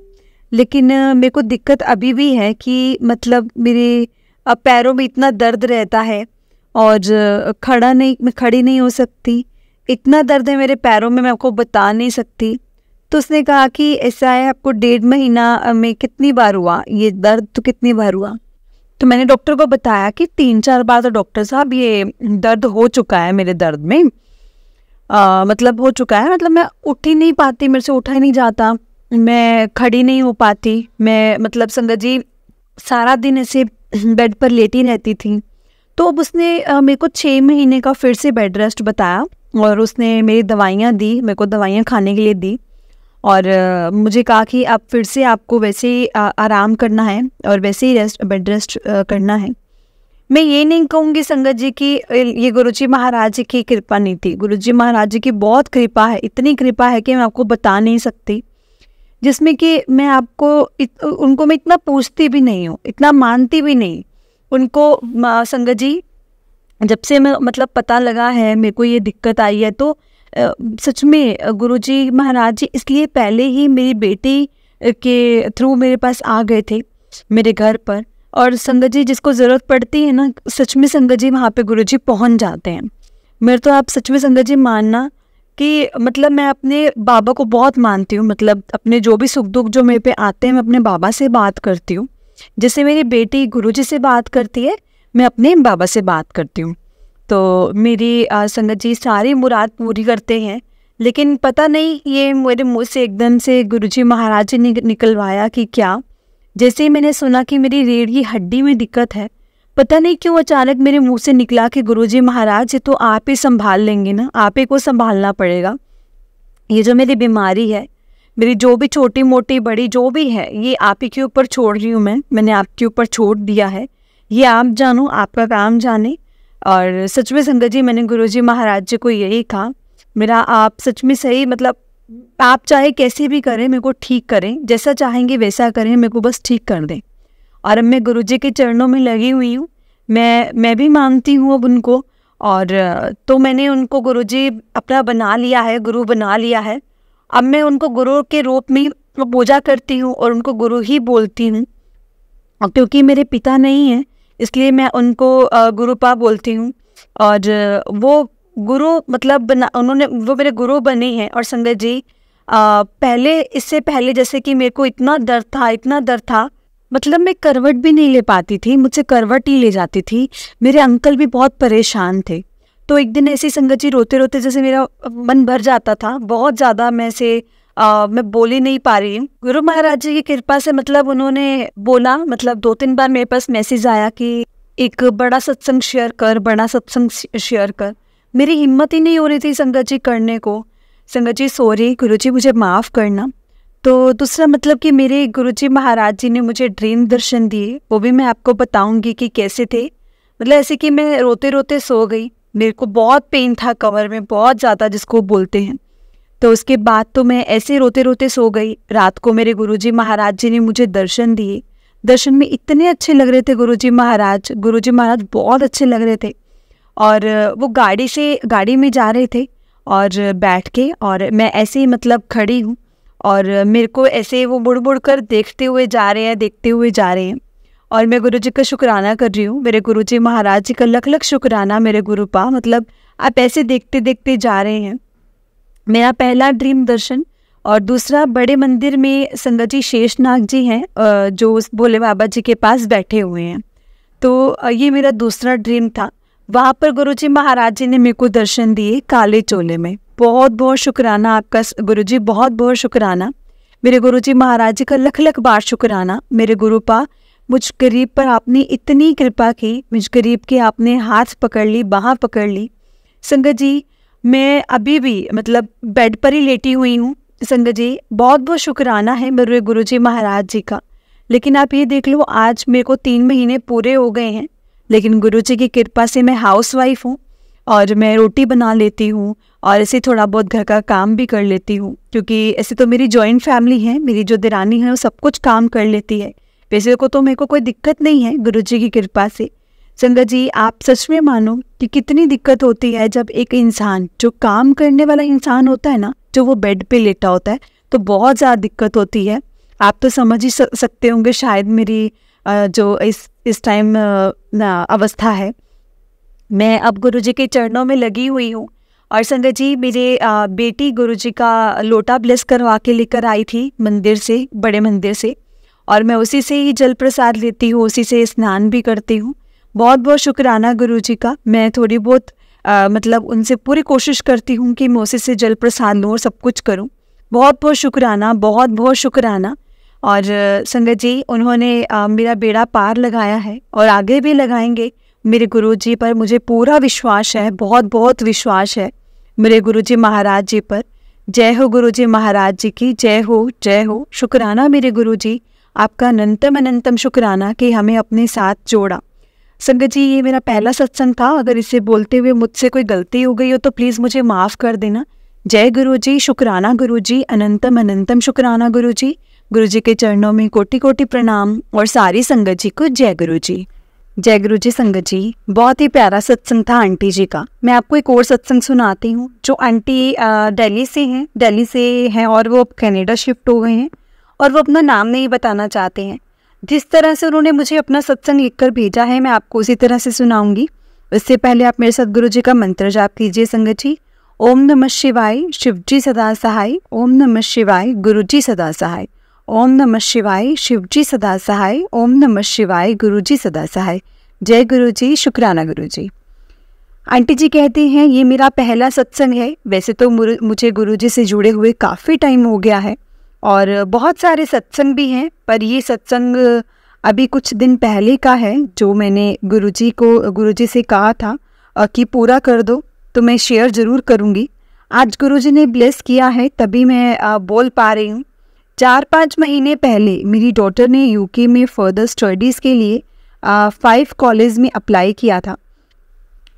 लेकिन मेरे को दिक्कत अभी भी है कि मतलब मेरे पैरों में इतना दर्द रहता है और मैं खड़ी नहीं हो सकती। इतना दर्द है मेरे पैरों में, मैं आपको बता नहीं सकती। तो उसने कहा कि ऐसा है, आपको 1.5 महीना में कितनी बार हुआ ये दर्द, तो कितनी बार हुआ? तो मैंने डॉक्टर को बताया कि 3-4 बार तो डॉक्टर साहब ये दर्द हो चुका है मेरे दर्द में, मतलब हो चुका है, मतलब मैं उठ ही नहीं पाती, मेरे से उठा ही नहीं जाता, मैं खड़ी नहीं हो पाती, मैं मतलब संगत जी सारा दिन ऐसे बेड पर लेटी रहती थी। तो अब उसने मेरे को 6 महीने का फिर से बेड रेस्ट बताया और उसने मेरी दवाइयाँ दी, मेरे को दवाइयाँ खाने के लिए दी और मुझे कहा कि आप फिर से आपको वैसे ही आराम करना है और वैसे ही बेड रेस्ट करना है। मैं ये नहीं कहूँगी संगत जी कि ये गुरुजी महाराज जी की कृपा नहीं थी। गुरुजी महाराज जी की बहुत कृपा है, इतनी कृपा है कि मैं आपको बता नहीं सकती, जिसमें कि मैं आपको उनको मैं इतना पूछती भी नहीं हूँ, इतना मानती भी नहीं उनको। संगत जी जब से मैं मतलब पता लगा है मेरे को ये दिक्कत आई है, तो सच में गुरुजी महाराज जी इसलिए पहले ही मेरी बेटी के थ्रू मेरे पास आ गए थे मेरे घर पर। और संगत जी जिसको ज़रूरत पड़ती है ना, सच में संगत जी वहाँ पे गुरुजी पहुँच जाते हैं। मेरे तो आप सच में संगत जी मानना कि मतलब मैं अपने बाबा को बहुत मानती हूँ, मतलब अपने जो भी सुख दुख जो मेरे पे आते हैं मैं अपने बाबा से बात करती हूँ। जैसे मेरी बेटी गुरुजी से बात करती है, मैं अपने बाबा से बात करती हूँ। तो मेरी संगत जी सारी मुराद पूरी करते हैं, लेकिन पता नहीं ये मेरे मुँह से एकदम से गुरुजी महाराज जी ने निकलवाया कि क्या। जैसे ही मैंने सुना कि मेरी रीढ़ की हड्डी में दिक्कत है, पता नहीं क्यों अचानक मेरे मुंह से निकला कि गुरुजी महाराज ये तो आप ही संभाल लेंगे ना, आप ही को संभालना पड़ेगा। ये जो मेरी बीमारी है, मेरी जो भी छोटी मोटी बड़ी जो भी है, ये आप ही के ऊपर छोड़ रही हूँ मैंने आपके ऊपर छोड़ दिया है। ये आप जानो, आपका काम जाने। और सच में संगत जी मैंने गुरुजी महाराज जी को यही कहा, मेरा आप सच में सही मतलब आप चाहे कैसे भी करें मेरे को ठीक करें, जैसा चाहेंगे वैसा करें, मेरे को बस ठीक कर दें। और अब मैं गुरुजी के चरणों में लगी हुई हूँ, मैं भी मानती हूँ अब उनको। और तो मैंने उनको गुरुजी अपना बना लिया है, गुरु बना लिया है। अब मैं उनको गुरु के रूप में पूजा करती हूँ और उनको गुरु ही बोलती हूँ। और क्योंकि मेरे पिता नहीं हैं इसलिए मैं उनको गुरुपा बोलती हूँ। और वो गुरु मतलब वो मेरे गुरु बने हैं। और संगत जी पहले, इससे पहले जैसे कि मेरे को इतना डर था, मतलब मैं करवट भी नहीं ले पाती थी, मुझसे करवट ही ले जाती थी। मेरे अंकल भी बहुत परेशान थे। तो एक दिन ऐसी संगत जी रोते रोते जैसे मेरा मन भर जाता था बहुत ज़्यादा, मैं बोल ही नहीं पा रही हूँ। गुरु महाराज जी की कृपा से मतलब उन्होंने बोला, मतलब 2-3 बार मेरे पास मैसेज आया कि एक बड़ा सत्संग शेयर कर। मेरी हिम्मत ही नहीं हो रही थी संगत जी करने को। संगत जी सॉरी, गुरुजी मुझे माफ़ करना। तो दूसरा मतलब कि मेरे गुरुजी महाराज जी ने मुझे ड्रीम दर्शन दिए, वो भी मैं आपको बताऊंगी कि कैसे थे। मतलब ऐसे कि मैं रोते रोते सो गई, मेरे को बहुत पेन था कमर में बहुत ज़्यादा जिसको बोलते हैं। तो उसके बाद तो मैं ऐसे रोते रोते सो गई। रात को मेरे गुरुजी महाराज जी ने मुझे दर्शन दिए। दर्शन में इतने अच्छे लग रहे थे गुरुजी महाराज बहुत अच्छे लग रहे थे। और वो गाड़ी में जा रहे थे और बैठ के, और मैं ऐसे ही मतलब खड़ी हूँ और मेरे को ऐसे वो मुड़ मुड़ कर देखते हुए जा रहे हैं। और मैं गुरुजी का शुक्राना कर रही हूँ, मेरे गुरुजी महाराज जी का लख लख शुक्राना मेरे गुरुपा, मतलब आप ऐसे देखते देखते जा रहे हैं। मेरा पहला ड्रीम दर्शन। और दूसरा, बड़े मंदिर में संगत जी शेषनाग जी हैं जो उस भोले बाबा जी के पास बैठे हुए हैं। तो ये मेरा दूसरा ड्रीम था। वहाँ पर गुरुजी महाराज जी ने मेरे को दर्शन दिए काले चोले में। बहुत बहुत शुक्राना आपका गुरुजी, बहुत बहुत शुक्राना। मेरे गुरुजी महाराज जी का लख लख बार शुक्राना। मेरे गुरुपा, मुझ गरीब पर आपने इतनी कृपा की, मुझ गरीब के आपने हाथ पकड़ ली, बाँह पकड़ ली। संगत जी मैं अभी भी मतलब बेड पर ही लेटी हुई हूँ। संगत जी बहुत बहुत शुक्राना है मेरे गुरुजी महाराज जी का। लेकिन आप ये देख लो, आज मेरे को 3 महीने पूरे हो गए हैं, लेकिन गुरुजी की कृपा से मैं हाउसवाइफ हूँ और मैं रोटी बना लेती हूँ और ऐसे थोड़ा बहुत घर का काम भी कर लेती हूँ। क्योंकि ऐसे तो मेरी जॉइंट फैमिली है, मेरी जो देरानी है वो सब कुछ काम कर लेती है। वैसे को तो मेरे को कोई दिक्कत नहीं है गुरुजी की कृपा से। संगत जी, आप सच में मानो कि कितनी दिक्कत होती है जब एक इंसान, जो काम करने वाला इंसान होता है ना, जो वो बेड पे लेटा होता है, तो बहुत ज़्यादा दिक्कत होती है। आप तो समझ ही सकते होंगे शायद मेरी जो इस टाइम अवस्था है। मैं अब गुरुजी के चरणों में लगी हुई हूँ। और संगत जी, मेरे बेटी गुरुजी का लोटा ब्लेस करवा के लेकर आई थी मंदिर से, बड़े मंदिर से, और मैं उसी से ही जल प्रसाद लेती हूँ, उसी से स्नान भी करती हूँ। बहुत बहुत शुक्राना गुरुजी का। मैं थोड़ी बहुत मतलब उनसे पूरी कोशिश करती हूँ कि मैं उसी से जल प्रसाद लूँ और सब कुछ करूँ। बहुत बहुत शुक्राना, बहुत बहुत शुक्राना। और संगत जी, उन्होंने मेरा बेड़ा पार लगाया है और आगे भी लगाएंगे। मेरे गुरुजी पर मुझे पूरा विश्वास है, बहुत बहुत विश्वास है मेरे गुरुजी महाराज जी पर। जय हो गुरुजी महाराज जी की, जय हो, जय हो। शुक्राना मेरे गुरुजी, आपका अनंतम अनंतम शुक्राना कि हमें अपने साथ जोड़ा। संगत जी, ये मेरा पहला सत्संग था। अगर इसे बोलते हुए मुझसे कोई गलती हो गई हो तो प्लीज़ मुझे माफ़ कर देना। जय गुरुजी, शुक्राना गुरुजी, अनंतम अनंतम शुक्राना गुरुजी। गुरुजी के चरणों में कोटि कोटि प्रणाम और सारी संगत जी को जय गुरुजी। जय गुरुजी। संगत जी, बहुत ही प्यारा सत्संग था आंटी जी का। मैं आपको एक और सत्संग सुनाती हूँ। जो आंटी दिल्ली से हैं और वो अब कनाडा शिफ्ट हो गए हैं और वो अपना नाम नहीं बताना चाहते हैं। जिस तरह से उन्होंने मुझे अपना सत्संग लिखकर भेजा है, मैं आपको उसी तरह से सुनाऊंगी। इससे पहले आप मेरे सद्गुरु जी का मंत्र जाप कीजिए संगत जी। ओम नमः शिवाय, शिवजी सदा सहाय। ओम नमः शिवाय, गुरुजी सदा सहाय। ओम नमः शिवाय, शिवजी सदा सहाय। ओम नमः शिवाय, गुरुजी सदा सहाय। जय गुरुजी, शुक्राना गुरुजी। आंटी जी कहती हैं, ये मेरा पहला सत्संग है। वैसे तो मुझे गुरुजी से जुड़े हुए काफ़ी टाइम हो गया है और बहुत सारे सत्संग भी हैं, पर ये सत्संग अभी कुछ दिन पहले का है जो मैंने गुरुजी से कहा था कि पूरा कर दो, तो मैं शेयर ज़रूर करूँगी। आज गुरुजी ने ब्लेस किया है तभी मैं बोल पा रही हूँ। 4-5 महीने पहले मेरी डॉटर ने यूके में फर्दर स्टडीज़ के लिए 5 कॉलेज में अप्लाई किया था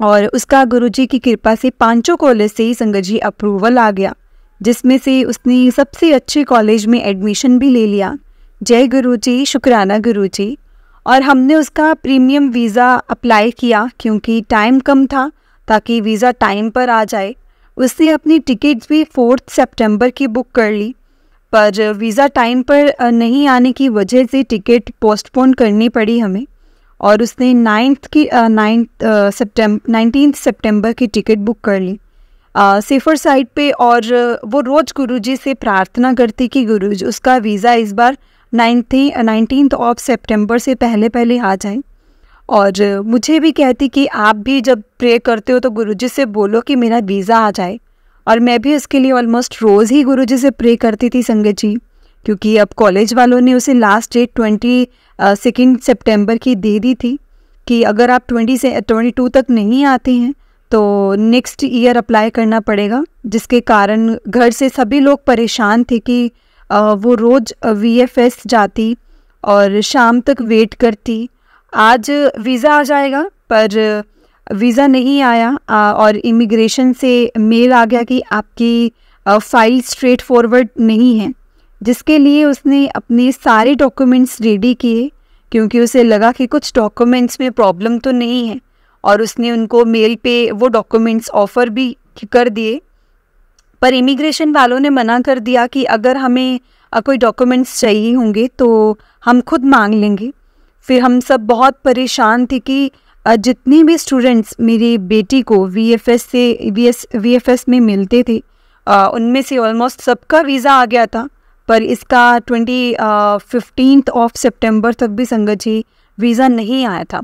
और उसका गुरुजी की कृपा से 5 कॉलेज से ही संगत जी अप्रूवल आ गया, जिसमें से उसने सबसे अच्छे कॉलेज में एडमिशन भी ले लिया। जय गुरुजी, शुक्राना गुरुजी। और हमने उसका प्रीमियम वीज़ा अप्लाई किया क्योंकि टाइम कम था, ताकि वीज़ा टाइम पर आ जाए। उसने अपनी टिकट्स भी 4 सितंबर की बुक कर ली, पर वीज़ा टाइम पर नहीं आने की वजह से टिकट पोस्टपोन करनी पड़ी हमें और उसने 19 सितंबर की टिकट बुक कर ली सेफर साइड पे। और वो रोज़ गुरुजी से प्रार्थना करती कि गुरुजी उसका वीज़ा इस बार 19 सितंबर से पहले आ जाए। और मुझे भी कहती कि आप भी जब प्रे करते हो तो गुरुजी से बोलो कि मेरा वीज़ा आ जाए। और मैं भी उसके लिए ऑलमोस्ट रोज़ ही गुरुजी से प्रे करती थी संगत जी, क्योंकि अब कॉलेज वालों ने उसे लास्ट डेट 22 सितंबर की दे दी थी कि अगर आप 20 से 22 तक नहीं आते हैं तो नेक्स्ट ईयर अप्लाई करना पड़ेगा। जिसके कारण घर से सभी लोग परेशान थे कि वो रोज़ VFS जाती और शाम तक वेट करती। आज वीज़ा आ जाएगा, पर वीज़ा नहीं आया और इमिग्रेशन से मेल आ गया कि आपकी फ़ाइल स्ट्रेट फॉरवर्ड नहीं है, जिसके लिए उसने अपने सारे डॉक्यूमेंट्स रेडी किए क्योंकि उसे लगा कि कुछ डॉक्यूमेंट्स में प्रॉब्लम तो नहीं है। और उसने उनको मेल पे वो डॉक्यूमेंट्स ऑफ़र भी कर दिए, पर इमिग्रेशन वालों ने मना कर दिया कि अगर हमें कोई डॉक्यूमेंट्स चाहिए होंगे तो हम खुद मांग लेंगे। फिर हम सब बहुत परेशान थे कि जितनी भी स्टूडेंट्स मेरी बेटी को VFS में मिलते थे उनमें से ऑलमोस्ट सबका वीज़ा आ गया था, पर इसका 15 सितंबर तक भी संगत जी वीज़ा नहीं आया था।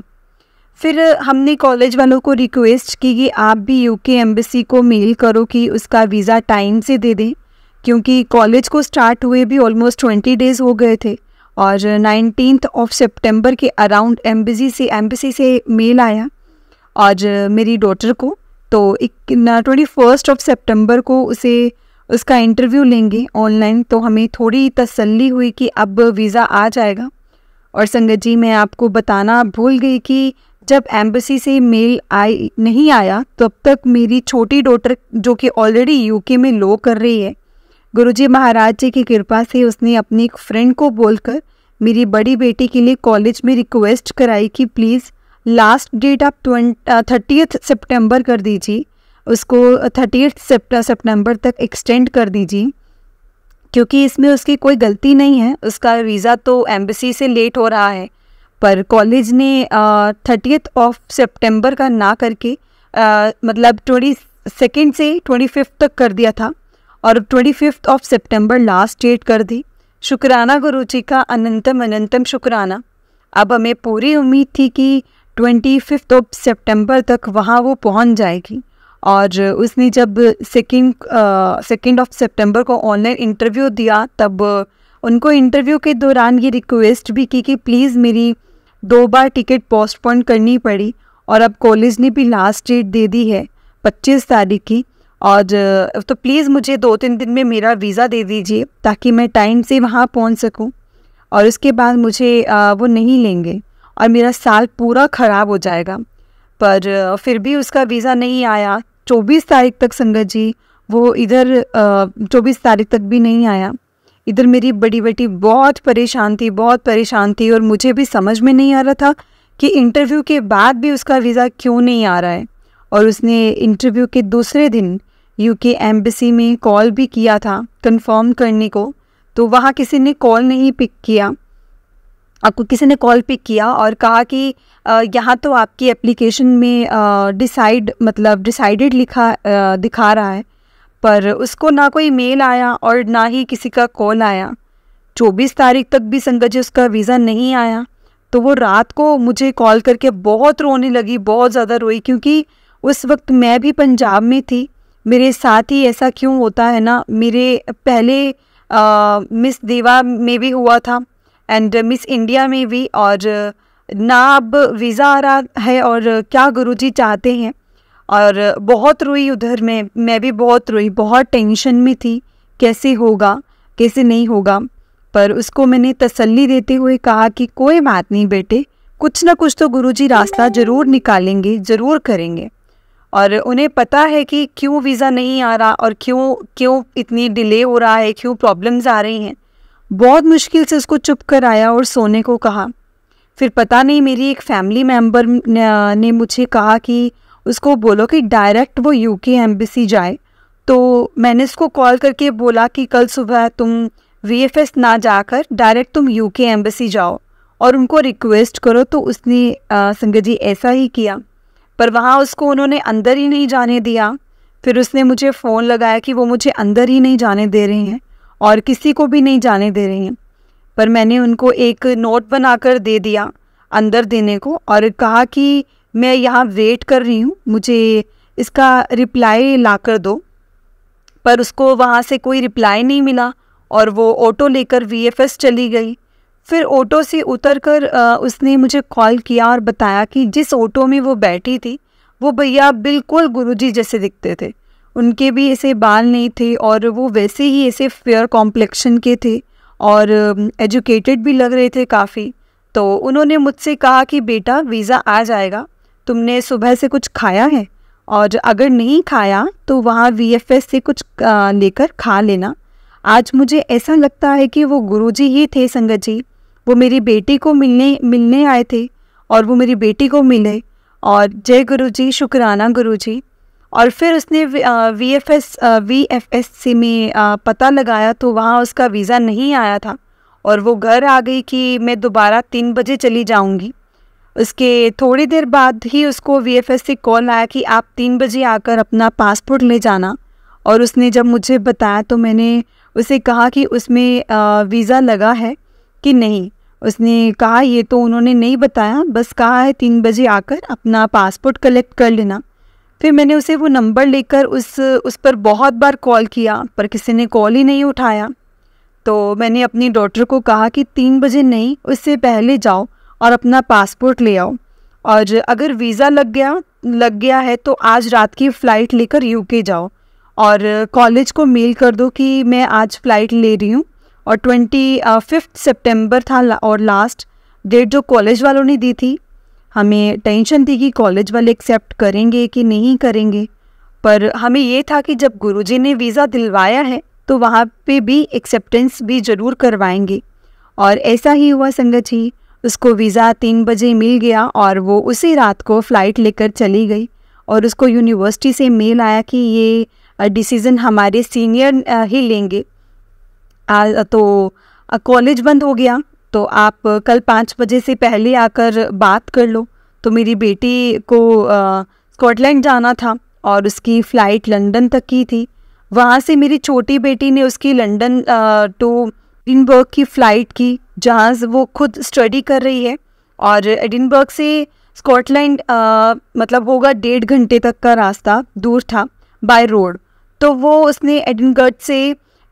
फिर हमने कॉलेज वालों को रिक्वेस्ट की कि आप भी यूके एम्बेसी को मेल करो कि उसका वीज़ा टाइम से दे दें, क्योंकि कॉलेज को स्टार्ट हुए भी ऑलमोस्ट 20 डेज़ हो गए थे। और 19 सितंबर के अराउंड एम्बेसी से मेल आया और मेरी डॉटर को तो 21 सितंबर को उसका इंटरव्यू लेंगे ऑनलाइन। तो हमें थोड़ी तसल्ली हुई कि अब वीज़ा आ जाएगा। और संगत जी, मैं आपको बताना भूल गई कि जब एम्बेसी से मेल नहीं आया तब तक मेरी छोटी डॉटर, जो कि ऑलरेडी यूके में लॉ कर रही है, गुरुजी महाराज जी की कृपा से उसने अपनी एक फ्रेंड को बोलकर मेरी बड़ी बेटी के लिए कॉलेज में रिक्वेस्ट कराई कि प्लीज़ लास्ट डेट आप 30 सितंबर कर दीजिए, उसको 30 सितंबर तक एक्सटेंड कर दीजिए, क्योंकि इसमें उसकी कोई गलती नहीं है। उसका वीज़ा तो एम्बेसी से लेट हो रहा है, पर कॉलेज ने 30 सितंबर का ना करके मतलब 22 से 25 तक कर दिया था, और 25 सितंबर लास्ट डेट कर दी। शुक्राना गुरुजी का अनंतम अनंतम शुक्राना। अब हमें पूरी उम्मीद थी कि 25 सितंबर तक वहाँ वो पहुँच जाएगी, और उसने जब 2 सितंबर को ऑनलाइन इंटरव्यू दिया, तब उनको इंटरव्यू के दौरान ये रिक्वेस्ट भी की कि प्लीज़ मेरी 2 बार टिकट पोस्टपोन करनी पड़ी, और अब कॉलेज ने भी लास्ट डेट दे दी है 25 तारीख की, और तो प्लीज़ मुझे 2-3 दिन में मेरा वीज़ा दे दीजिए ताकि मैं टाइम से वहाँ पहुँच सकूँ, और उसके बाद मुझे वो नहीं लेंगे और मेरा साल पूरा ख़राब हो जाएगा। पर फिर भी उसका वीज़ा नहीं आया 24 तारीख तक। संगत जी, वो इधर 24 तारीख तक भी नहीं आया। इधर मेरी बड़ी बेटी बहुत परेशान थी, और मुझे भी समझ में नहीं आ रहा था कि इंटरव्यू के बाद भी उसका वीज़ा क्यों नहीं आ रहा है। और उसने इंटरव्यू के दूसरे दिन यूके एम्बेसी में कॉल भी किया था कंफर्म करने को, तो वहाँ किसी ने कॉल नहीं पिक किया। आपको किसी ने कॉल पिक किया और कहा कि यहाँ तो आपकी एप्लीकेशन में डिसाइडेड लिखा दिखा रहा है, पर उसको ना कोई मेल आया और ना ही किसी का कॉल आया। 24 तारीख तक भी संगत जी उसका वीज़ा नहीं आया। तो वो रात को मुझे कॉल करके बहुत रोने लगी, बहुत ज़्यादा रोई, क्योंकि उस वक्त मैं भी पंजाब में थी। मेरे साथ ही ऐसा क्यों होता है ना, मेरे पहले मिस देवा में भी हुआ था एंड मिस इंडिया में भी, और ना अब वीज़ा आ रहा है, और क्या गुरुजी चाहते हैं। और बहुत रोई उधर मैं भी बहुत रोई, बहुत टेंशन में थी, कैसे होगा कैसे नहीं होगा। पर उसको मैंने तसल्ली देते हुए कहा कि कोई बात नहीं बेटे, कुछ ना कुछ तो गुरुजी रास्ता ज़रूर निकालेंगे, ज़रूर करेंगे। और उन्हें पता है कि क्यों वीज़ा नहीं आ रहा और क्यों इतनी डिले हो रहा है, क्यों प्रॉब्लम्स आ रही हैं। बहुत मुश्किल से उसको चुप कराया और सोने को कहा। फिर पता नहीं मेरी एक फैमिली मेम्बर ने मुझे कहा कि उसको बोलो कि डायरेक्ट वो यूके एम्बेसी जाए। तो मैंने उसको कॉल करके बोला कि कल सुबह तुम वीएफएस ना जाकर डायरेक्ट तुम यूके एम्बेसी जाओ और उनको रिक्वेस्ट करो। तो उसने संगत जी ऐसा ही किया, पर वहाँ उसको उन्होंने अंदर ही नहीं जाने दिया। फिर उसने मुझे फ़ोन लगाया कि वो मुझे अंदर ही नहीं जाने दे रहे हैं और किसी को भी नहीं जाने दे रहे हैं। पर मैंने उनको एक नोट बनाकर दे दिया अंदर देने को, और कहा कि मैं यहाँ वेट कर रही हूँ, मुझे इसका रिप्लाई ला कर दो। पर उसको वहाँ से कोई रिप्लाई नहीं मिला और वो ऑटो लेकर वीएफएस चली गई। फिर ऑटो से उतरकर उसने मुझे कॉल किया और बताया कि जिस ऑटो में वो बैठी थी वो भैया बिल्कुल गुरुजी जैसे दिखते थे। उनके भी ऐसे बाल नहीं थे और वो वैसे ही ऐसे फेयर कॉम्प्लेक्शन के थे और एजुकेटेड भी लग रहे थे काफ़ी। तो उन्होंने मुझसे कहा कि बेटा वीज़ा आ जाएगा, तुमने सुबह से कुछ खाया है, और अगर नहीं खाया तो वहाँ वीएफएस से कुछ लेकर खा लेना। आज मुझे ऐसा लगता है कि वो गुरुजी ही थे संगत जी। वो मेरी बेटी को मिलने आए थे और वो मेरी बेटी को मिले, और जय गुरुजी, शुक्राना गुरुजी। और फिर उसने वीएफएस में पता लगाया तो वहाँ उसका वीज़ा नहीं आया था और वो घर आ गई कि मैं दोबारा 3 बजे चली जाऊँगी। उसके थोड़ी देर बाद ही उसको वीएफएस से कॉल आया कि आप 3 बजे आकर अपना पासपोर्ट ले जाना। और उसने जब मुझे बताया तो मैंने उसे कहा कि उसमें वीज़ा लगा है कि नहीं। उसने कहा ये तो उन्होंने नहीं बताया, बस कहा है 3 बजे आकर अपना पासपोर्ट कलेक्ट कर लेना। फिर मैंने उसे वो नंबर लेकर उस पर बहुत बार कॉल किया, पर किसी ने कॉल ही नहीं उठाया। तो मैंने अपनी डॉटर को कहा कि 3 बजे नहीं, उससे पहले जाओ और अपना पासपोर्ट ले आओ, और अगर वीज़ा लग गया है तो आज रात की फ़्लाइट लेकर यूके जाओ, और कॉलेज को मेल कर दो कि मैं आज फ़्लाइट ले रही हूँ। और 25 सितंबर था और लास्ट डेट जो कॉलेज वालों ने दी थी। हमें टेंशन थी कि कॉलेज वाले एक्सेप्ट करेंगे कि नहीं करेंगे, पर हमें ये था कि जब गुरुजी ने वीज़ा दिलवाया है तो वहाँ पे भी एक्सेप्टेंस भी ज़रूर करवाएंगे। और ऐसा ही हुआ संगत जी। उसको वीज़ा 3 बजे मिल गया और वो उसी रात को फ़्लाइट लेकर चली गई। और उसको यूनिवर्सिटी से मेल आया कि ये डिसीज़न हमारे सीनियर ही लेंगे। तो कॉलेज बंद हो गया, तो आप कल 5 बजे से पहले आकर बात कर लो। तो मेरी बेटी को स्कॉटलैंड जाना था और उसकी फ़्लाइट लंदन तक की थी। वहाँ से मेरी छोटी बेटी ने उसकी लंदन टू एडिनबर्ग की फ़्लाइट की, जहाँ वो खुद स्टडी कर रही है। और एडिनबर्ग से स्कॉटलैंड मतलब होगा 1.5 घंटे तक का रास्ता दूर था बाय रोड। तो वो उसने एडिनबर्ग से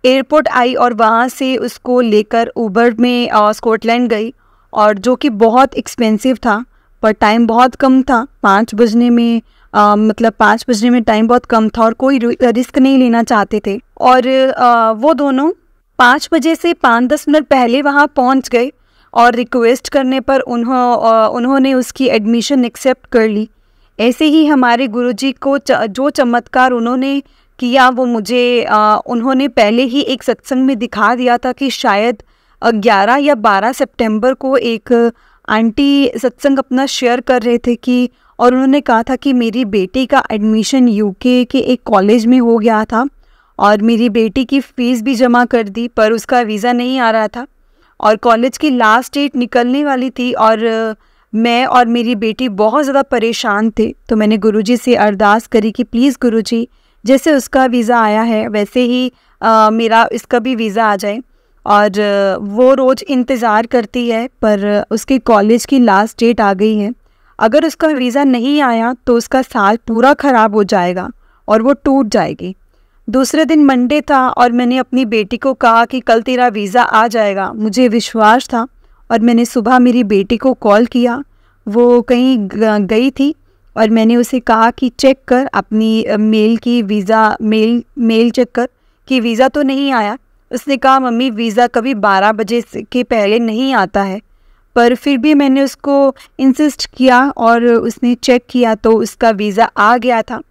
एयरपोर्ट आई और वहाँ से उसको लेकर उबर में स्कॉटलैंड गई, और जो कि बहुत एक्सपेंसिव था, पर टाइम बहुत कम था। 5 बजने में मतलब 5 बजने में टाइम बहुत कम था और कोई रिस्क नहीं लेना चाहते थे। और वो दोनों 5 बजे से 5-10 मिनट पहले वहाँ पहुँच गए और रिक्वेस्ट करने पर उन्होंने उसकी एडमिशन एक्सेप्ट कर ली। ऐसे ही हमारे गुरुजी को जो चमत्कार उन्होंने किया वो मुझे उन्होंने पहले ही एक सत्संग में दिखा दिया था कि शायद 11 या 12 सितंबर को एक आंटी सत्संग अपना शेयर कर रहे थे कि, और उन्होंने कहा था कि मेरी बेटी का एडमिशन यूके के एक कॉलेज में हो गया था और मेरी बेटी की फ़ीस भी जमा कर दी, पर उसका वीज़ा नहीं आ रहा था और कॉलेज की लास्ट डेट निकलने वाली थी और मैं और मेरी बेटी बहुत ज़्यादा परेशान थे। तो मैंने गुरुजी से अरदास करी कि प्लीज़ गुरुजी, जैसे उसका वीज़ा आया है वैसे ही मेरा इसका भी वीज़ा आ जाए। और वो रोज़ इंतज़ार करती है, पर उसके कॉलेज की लास्ट डेट आ गई है। अगर उसका वीज़ा नहीं आया तो उसका साल पूरा ख़राब हो जाएगा और वो टूट जाएगी। दूसरे दिन मंडे था और मैंने अपनी बेटी को कहा कि कल तेरा वीज़ा आ जाएगा। मुझे विश्वास था और मैंने सुबह मेरी बेटी को कॉल किया। वो कहीं गई थी और मैंने उसे कहा कि चेक कर अपनी मेल की वीज़ा मेल चेक कर कि वीज़ा तो नहीं आया। उसने कहा मम्मी वीज़ा कभी 12 बजे के पहले नहीं आता है, पर फिर भी मैंने उसको इंसिस्ट किया और उसने चेक किया तो उसका वीज़ा आ गया था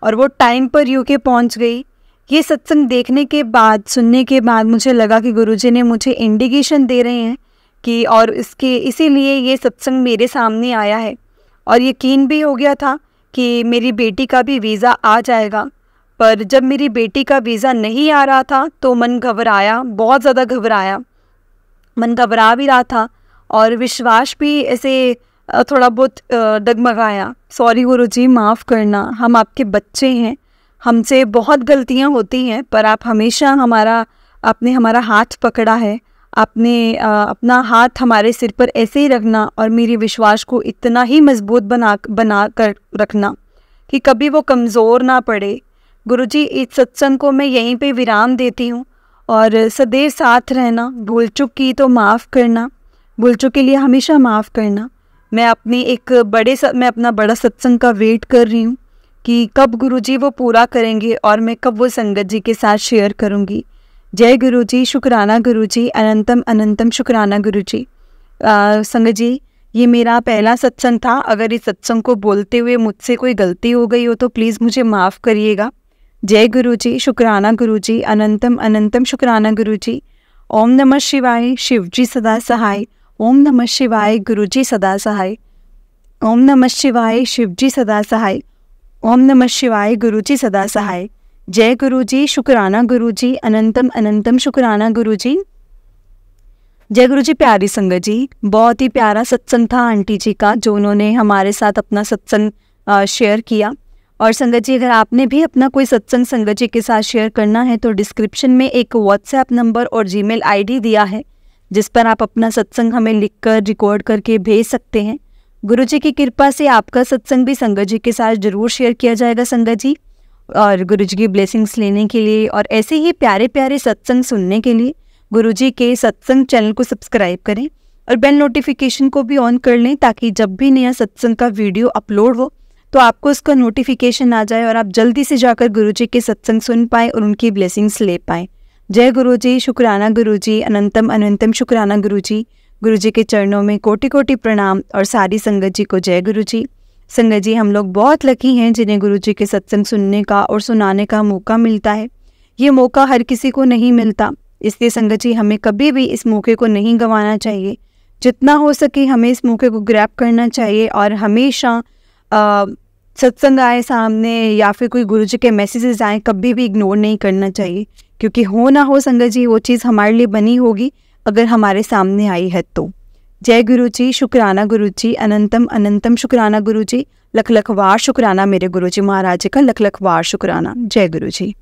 और वो टाइम पर यूके पहुंच गई। ये सत्संग देखने के बाद, सुनने के बाद मुझे लगा कि गुरुजी ने मुझे इंडिकेशन दे रहे हैं कि, और इसीलिए ये सत्संग मेरे सामने आया है और यकीन भी हो गया था कि मेरी बेटी का भी वीज़ा आ जाएगा। पर जब मेरी बेटी का वीज़ा नहीं आ रहा था तो मन घबराया, बहुत ज़्यादा घबराया, मन घबरा भी रहा था और विश्वास भी ऐसे थोड़ा बहुत डगमगाया। सॉरी गुरुजी, माफ़ करना, हम आपके बच्चे हैं, हमसे बहुत गलतियां होती हैं, पर आप हमेशा आपने हमारा हाथ पकड़ा है। आपने अपना हाथ हमारे सिर पर ऐसे ही रखना और मेरे विश्वास को इतना ही मजबूत बना कर रखना कि कभी वो कमज़ोर ना पड़े। गुरुजी, इस सत्संग को मैं यहीं पे विराम देती हूँ और सदैव साथ रहना। भूल चूक की तो माफ़ करना, भूल चूक के लिए हमेशा माफ़ करना। मैं अपना बड़ा सत्संग का वेट कर रही हूँ कि कब गुरुजी वो पूरा करेंगे और मैं कब वो संगत जी के साथ शेयर करूँगी। जय गुरुजी, शुक्राना गुरुजी, अनंतम अनंतम शुक्राना गुरुजी। संगत जी, ये मेरा पहला सत्संग था। अगर इस सत्संग को बोलते हुए मुझसे कोई गलती हो गई हो तो प्लीज़ मुझे माफ़ करिएगा। जय गुरुजी, शुक्राना गुरुजी, अनंतम अनंतम शुक्राना गुरुजी। ओम नमः शिवाय, शिवजी सदा सहाय। ओम नमः शिवाय, गुरुजी सदा सहाय। ओम नमः शिवाय, शिवजी सदा सहाय। ओम नमः शिवाय, गुरुजी सदा सहाय। जय गुरुजी, शुक्राना गुरुजी, अनंतम अनंतम शुक्राना गुरुजी। जय गुरुजी। प्यारी संगत जी, बहुत ही प्यारा सत्संग था आंटी जी का, जो उन्होंने हमारे साथ अपना सत्संग शेयर किया। और संगत जी, अगर आपने भी अपना कोई सत्संग संगत जी के साथ शेयर करना है तो डिस्क्रिप्शन में एक व्हाट्सएप नंबर और जीमेल आईडी दिया है, जिस पर आप अपना सत्संग हमें लिखकर रिकॉर्ड करके भेज सकते हैं। गुरुजी की कृपा से आपका सत्संग भी संगत जी के साथ जरूर शेयर किया जाएगा संगत जी। और गुरुजी की ब्लेसिंग्स लेने के लिए और ऐसे ही प्यारे प्यारे सत्संग सुनने के लिए गुरुजी के सत्संग चैनल को सब्सक्राइब करें और बेल नोटिफिकेशन को भी ऑन कर लें, ताकि जब भी नया सत्संग का वीडियो अपलोड हो तो आपको उसका नोटिफिकेशन आ जाए और आप जल्दी से जाकर गुरुजी के सत्संग सुन पाएँ और उनकी ब्लेसिंग्स ले पाएँ। जय गुरुजी, शुक्राना गुरुजी, अनंतम अनंतम शुक्राना गुरुजी। गुरुजी के चरणों में कोटि कोटि प्रणाम और सारी संगत जी को जय गुरुजी। संगत जी, हम लोग बहुत लकी हैं जिन्हें गुरुजी के सत्संग सुनने का और सुनाने का मौका मिलता है। ये मौका हर किसी को नहीं मिलता, इसलिए संगत जी हमें कभी भी इस मौके को नहीं गंवाना चाहिए। जितना हो सके हमें इस मौके को ग्रैब करना चाहिए और हमेशा सत्संग आए सामने या फिर कोई गुरुजी के मैसेजेस आए कभी भी इग्नोर नहीं करना चाहिए, क्योंकि हो ना हो संगत जी वो चीज़ हमारे लिए बनी होगी अगर हमारे सामने आई है तो। जय गुरु जी, शुक्राना गुरु जी, अनंतम अनंतम शुक्राना गुरु जी, लख लख वार शुक्राना मेरे गुरु जी महाराज जी का, लख लख वार शुक्राना। जय गुरु जी।